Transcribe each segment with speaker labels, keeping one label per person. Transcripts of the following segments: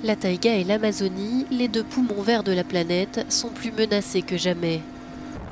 Speaker 1: La taïga et l'Amazonie, les deux poumons verts de la planète, sont plus menacés que jamais.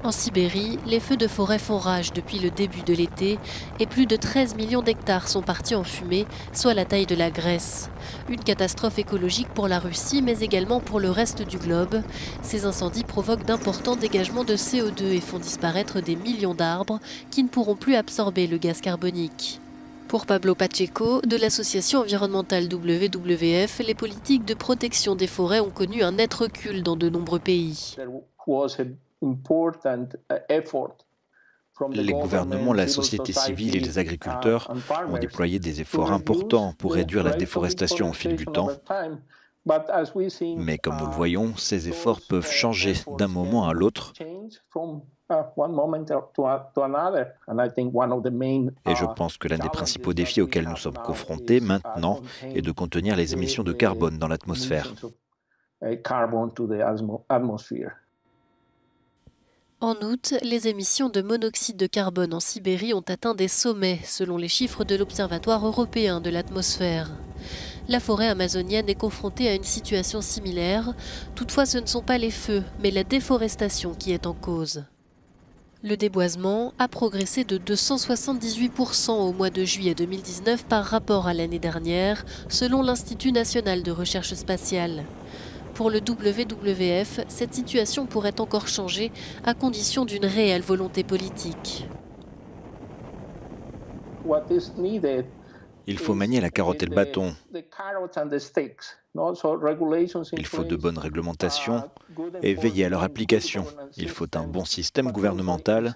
Speaker 1: En Sibérie, les feux de forêt font rage depuis le début de l'été et plus de 13 millions d'hectares sont partis en fumée, soit la taille de la Grèce. Une catastrophe écologique pour la Russie, mais également pour le reste du globe. Ces incendies provoquent d'importants dégagements de CO2 et font disparaître des millions d'arbres qui ne pourront plus absorber le gaz carbonique. Pour Pablo Pacheco, de l'association environnementale WWF, les politiques de protection des forêts ont connu un net recul dans de nombreux pays.
Speaker 2: Les gouvernements, la société civile et les agriculteurs ont déployé des efforts importants pour réduire la déforestation au fil du temps. Mais comme nous le voyons, ces efforts peuvent changer d'un moment à l'autre. Et je pense que l'un des principaux défis auxquels nous sommes confrontés maintenant est de contenir les émissions de carbone dans l'atmosphère.
Speaker 1: En août, les émissions de monoxyde de carbone en Sibérie ont atteint des sommets, selon les chiffres de l'Observatoire européen de l'atmosphère. La forêt amazonienne est confrontée à une situation similaire. Toutefois, ce ne sont pas les feux, mais la déforestation qui est en cause. Le déboisement a progressé de 278% au mois de juillet 2019 par rapport à l'année dernière, selon l'Institut national de recherche spatiale. Pour le WWF, cette situation pourrait encore changer à condition d'une réelle volonté politique.
Speaker 2: Il faut manier la carotte et le bâton. Il faut de bonnes réglementations et veiller à leur application. Il faut un bon système gouvernemental,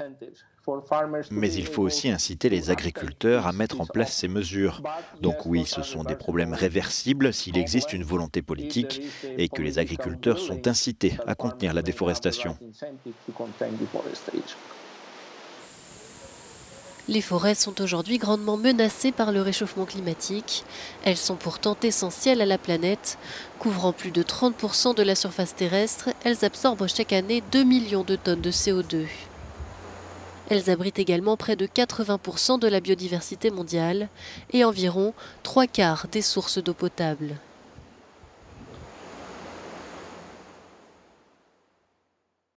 Speaker 2: mais il faut aussi inciter les agriculteurs à mettre en place ces mesures. Donc oui, ce sont des problèmes réversibles s'il existe une volonté politique et que les agriculteurs sont incités à contenir la déforestation.
Speaker 1: Les forêts sont aujourd'hui grandement menacées par le réchauffement climatique. Elles sont pourtant essentielles à la planète. Couvrant plus de 30% de la surface terrestre, elles absorbent chaque année 2 millions de tonnes de CO2. Elles abritent également près de 80% de la biodiversité mondiale et environ 3/4 des sources d'eau potable.